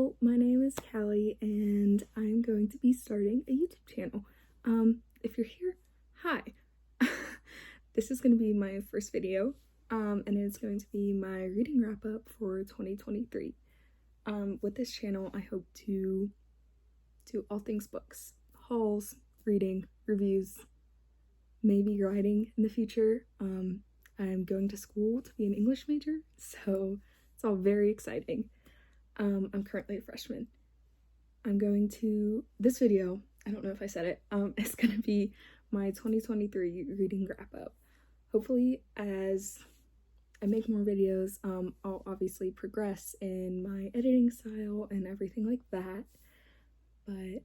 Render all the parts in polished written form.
Hello, my name is Callie and I'm going to be starting a YouTube channel. If you're here, hi. This is going to be my first video and it's going to be my reading wrap up for 2023. With this channel, I hope to do all things books, hauls, reading, reviews, maybe writing in the future. I'm going to school to be an English major, so it's all very exciting. I'm currently a freshman. This video, I don't know if I said it, it's gonna be my 2023 reading wrap up. Hopefully, as I make more videos, I'll obviously progress in my editing style and everything like that. But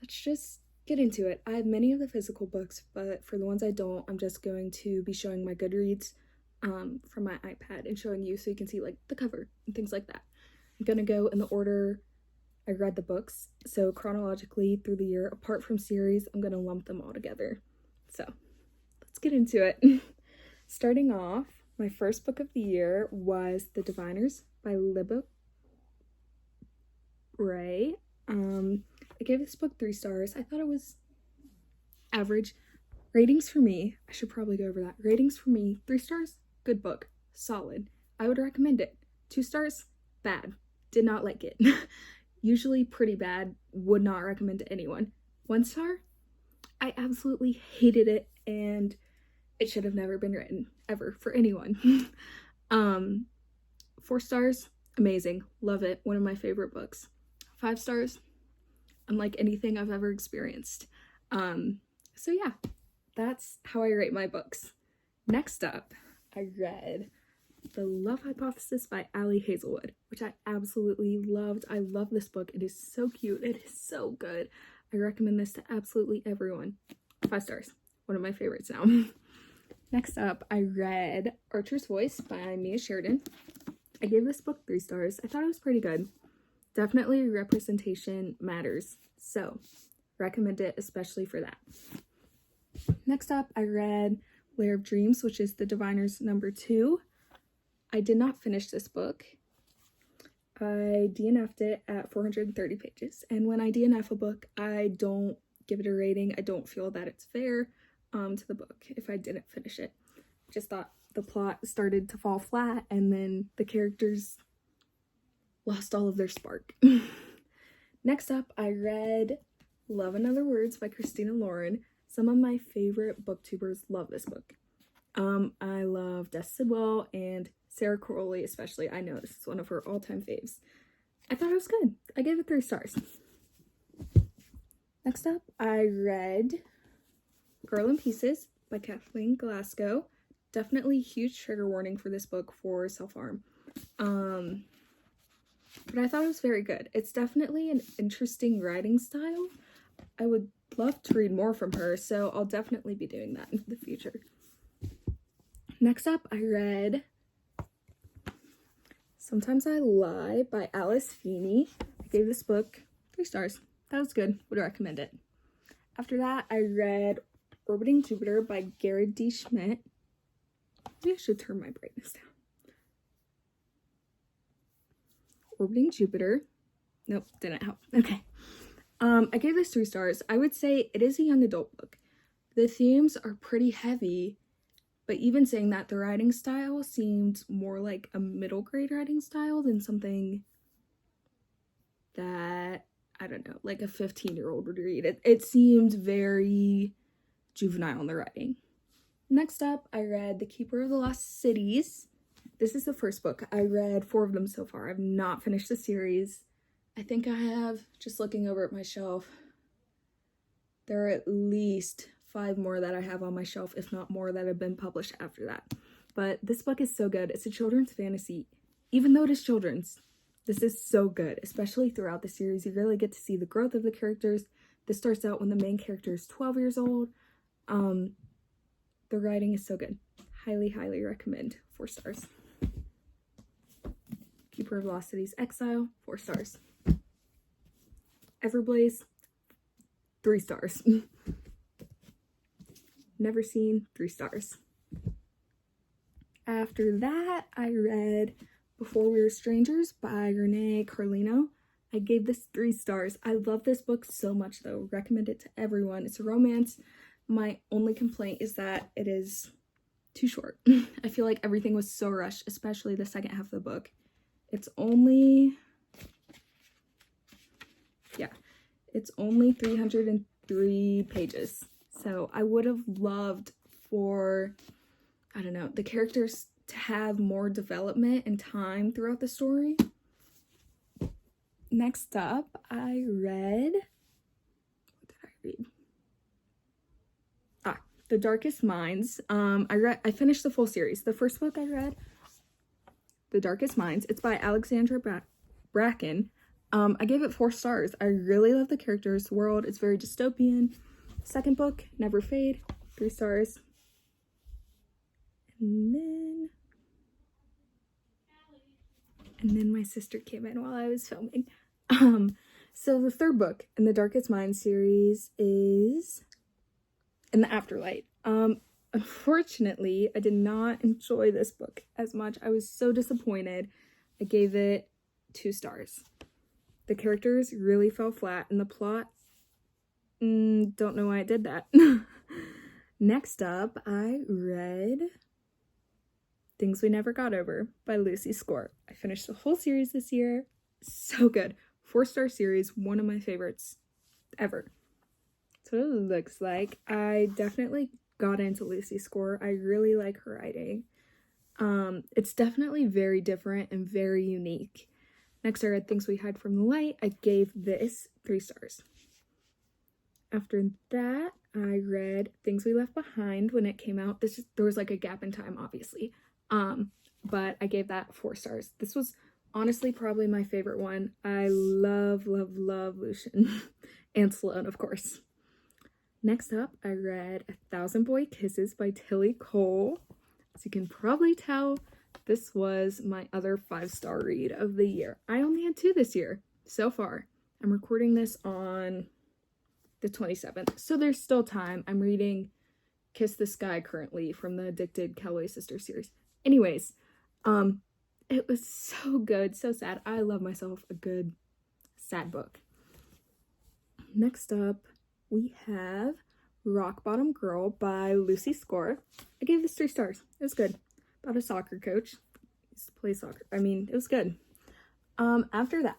let's just get into it. I have many of the physical books, but for the ones I don't, I'm just going to be showing my Goodreads from my iPad and showing you so you can see like the cover and things like that. I'm gonna go in the order I read the books, so chronologically through the year, apart from series. I'm gonna lump them all together. So let's get into it. Starting off, my first book of the year was The Diviners by Libba Bray. I gave this book 3 stars. I thought it was average. Ratings for me, I should probably go over that. Ratings for me, 3 stars, good book, solid. I would recommend it. 2 stars, bad. Did not like it. Usually pretty bad, would not recommend to anyone. 1 star, I absolutely hated it and it should have never been written, ever, for anyone. 4 stars, amazing, love it, one of my favorite books. 5 stars, unlike anything I've ever experienced. So yeah, that's how I rate my books. Next up, I read The Love Hypothesis by Ali Hazelwood, which I absolutely loved. I love this book. It is so cute. It is so good. I recommend this to absolutely everyone. 5 stars. One of my favorites now. Next up, I read Archer's Voice by Mia Sheridan. I gave this book 3 stars. I thought it was pretty good. Definitely representation matters, so recommend it especially for that. Next up, I read Lair of Dreams, which is The Diviners #2. I did not finish this book. I DNF'd it at 430 pages, and when I DNF a book, I don't give it a rating. I don't feel that it's fair to the book if I didn't finish it. Just thought the plot started to fall flat, and then the characters lost all of their spark. Next up, I read Love and Other Words by Christina Lauren. Some of my favorite booktubers love this book. I love Des Sidwell and Sarah Crowley especially. I know this is one of her all-time faves. I thought it was good. I gave it 3 stars. Next up, I read Girl in Pieces by Kathleen Glasgow. Definitely huge trigger warning for this book for self-harm. But I thought it was very good. It's definitely an interesting writing style. I would love to read more from her, so I'll definitely be doing that in the future. Next up, I read Sometimes I Lie by Alice Feeney. I gave this book 3 stars. That was good. Would recommend it. After that, I read Orbiting Jupiter by Garrett D. Schmidt. Maybe I should turn my brightness down. Orbiting Jupiter. Nope, didn't help. Okay. I gave this 3 stars. I would say it is a young adult book. The themes are pretty heavy, but even saying that, the writing style seemed more like a middle grade writing style than something that, I don't know, like a 15-year-old would read. It seemed very juvenile in the writing. Next up, I read The Keeper of the Lost Cities. This is the first book. I read 4 of them so far. I've not finished the series. I think I have, just looking over at my shelf, there are at least 5 more that I have on my shelf, if not more, that have been published after that. But this book is so good. It's a children's fantasy. Even though it is children's, this is so good, especially throughout the series. You really get to see the growth of the characters. This starts out when the main character is 12 years old. The writing is so good. Highly, highly recommend. 4 stars. Keeper of Lost Cities Exile, 4 stars. Everblaze, 3 stars. Never Seen, 3 stars. After that, I read Before We Were Strangers by Renee Carlino. I gave this 3 stars. I love this book so much though. Recommend it to everyone. It's a romance. My only complaint is that it is too short. I feel like everything was so rushed, especially the second half of the book. It's only 303 pages. So I would have loved for, I don't know, the characters to have more development and time throughout the story. Next up, I read, what did I read? The Darkest Minds. I finished the full series. The first book I read, The Darkest Minds, it's by Alexandra Bracken. I gave it 4 stars. I really love the characters, the world. It's very dystopian. Second book, Never Fade, 3 stars. And then my sister came in while I was filming. So the third book in the Darkest Minds series is In the Afterlight. Unfortunately, I did not enjoy this book as much. I was so disappointed. I gave it 2 stars. The characters really fell flat, and the plot, don't know why it did that. Next up, I read Things We Never Got Over by Lucy Score. I finished the whole series this year. So good. 4-star series, one of my favorites ever. That's what it looks like. I definitely got into Lucy Score. I really like her writing. It's definitely very different and very unique. Next, I read Things We Hide from the Light. I gave this 3 stars. After that, I read Things We Left Behind when it came out. There was like a gap in time, obviously. But I gave that 4 stars. This was honestly probably my favorite one. I love Lucian and Sloane, of course. Next up, I read A Thousand Boy Kisses by Tilly Cole. As you can probably tell, this was my other 5-star read of the year. I only had 2 this year so far. I'm recording this on the 27th, so there's still time. I'm reading Kiss the Sky currently from the Addicted Calloway Sisters series. Anyways, it was so good, so sad. I love myself a good sad book. Next up, we have Rock Bottom Girl by Lucy Score. I gave this 3 stars. It was good. About a soccer coach. He used to play soccer. I mean, it was good. After that,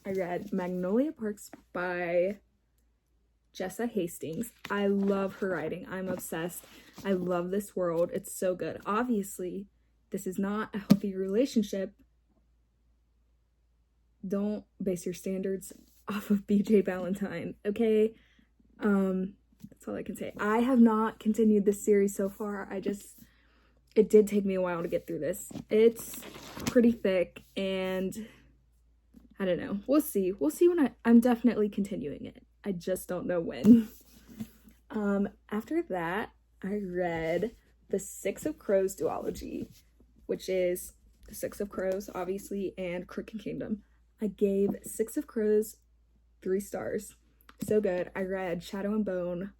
I read Magnolia Parks by Jessa Hastings. I love her writing. I'm obsessed. I love this world. It's so good. Obviously, this is not a healthy relationship. Don't base your standards off of BJ Valentine, okay? That's all I can say. I have not continued this series so far. It did take me a while to get through this. It's pretty thick, and I don't know. We'll see. We'll see when I'm definitely continuing it. I just don't know when. After that, I read The Six of Crows duology, which is The Six of Crows, obviously, and Crooked Kingdom. I gave Six of Crows 3 stars. So good. I read Shadow and Bone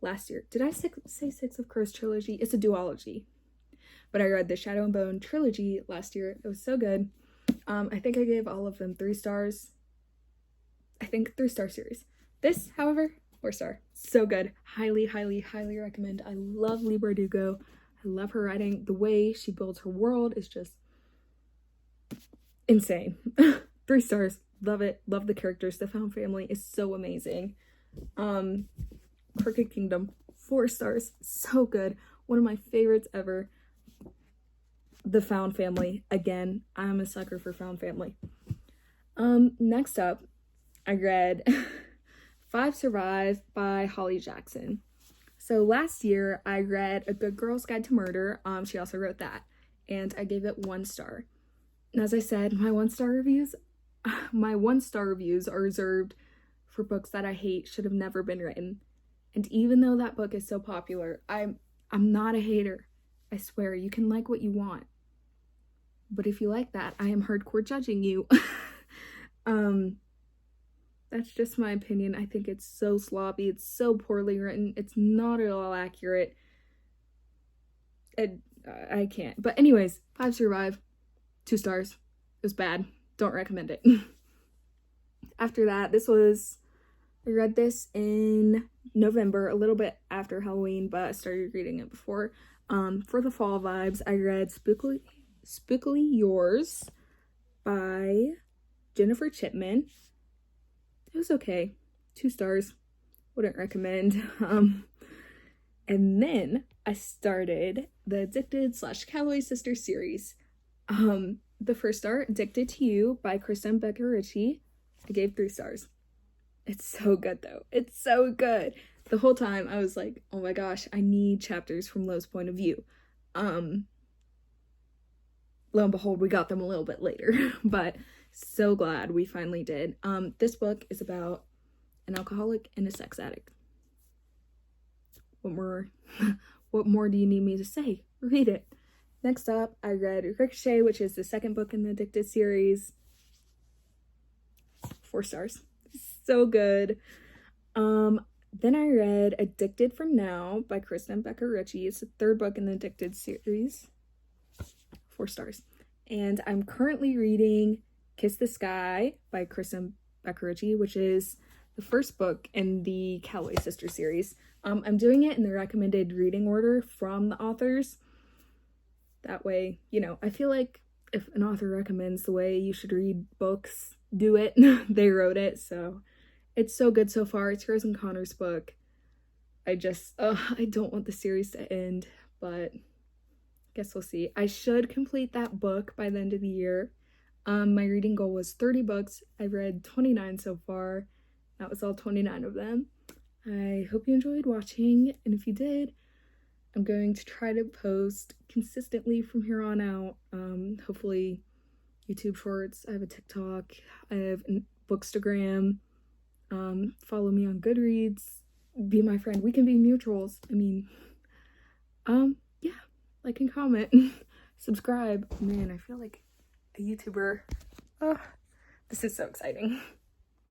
last year. Did I say Six of Crows trilogy? It's a duology. But I read the Shadow and Bone trilogy last year. It was so good. I think I gave all of them 3 stars. I think 3-star series. This, however, 4-star. So good. Highly, highly, highly recommend. I love Leigh Bardugo. I love her writing. The way she builds her world is just insane. 3 stars. Love it. Love the characters. The found family is so amazing. Crooked Kingdom, 4 stars. So good. One of my favorites ever. The found family. Again, I'm a sucker for found family. Next up, I read 5 Survive by Holly Jackson. So last year, I read A Good Girl's Guide to Murder. She also wrote that, and I gave it 1 star. And as I said, my 1-star reviews are reserved for books that I hate, should have never been written. And even though that book is so popular, I'm not a hater. I swear, you can like what you want. But if you like that, I am hardcore judging you. That's just my opinion. I think it's so sloppy. It's so poorly written. It's not at all accurate. I can't. But anyways, 5 Survive, 2 stars. It was bad. Don't recommend it. after that, I read this in November, a little bit after Halloween, but I started reading it before. For the fall vibes, I read Spookily Yours by Jennifer Chipman. It was okay. 2 stars. Wouldn't recommend. And then I started the Addicted / Calloway Sisters series. The first star, Addicted to You by Kristen Becker Ritchie. I gave 3 stars. It's so good though. It's so good. The whole time I was like, oh my gosh, I need chapters from Lo's point of view. Lo and behold, we got them a little bit later, but so glad we finally did. This book is about an alcoholic and a sex addict. What more do you need me to say? Read it. Next up, I read Ricochet, which is the second book in the Addicted series. 4 stars. So good. Then I read Addicted from Now by Kristen Becker Ritchie. It's the 3rd book in the Addicted series. 4 stars. And I'm currently reading Kiss the Sky by Kristen Becker Ritchie, which is the 1st book in the Calloway Sisters series. I'm doing it in the recommended reading order from the authors. That way, you know, I feel like if an author recommends the way you should read books, do it. They wrote it, so it's so good so far. It's Rose and Connor's book. I don't want the series to end, but guess we'll see. I should complete that book by the end of the year. My reading goal was 30 books. I've read 29 so far. That was all 29 of them. I hope you enjoyed watching, and if you did, I'm going to try to post consistently from here on out. Hopefully YouTube Shorts. I have a TikTok. I have an Bookstagram. Follow me on Goodreads. Be my friend. We can be mutuals. I mean, yeah. Like and comment. Subscribe. Man, I feel like a YouTuber. Oh, this is so exciting.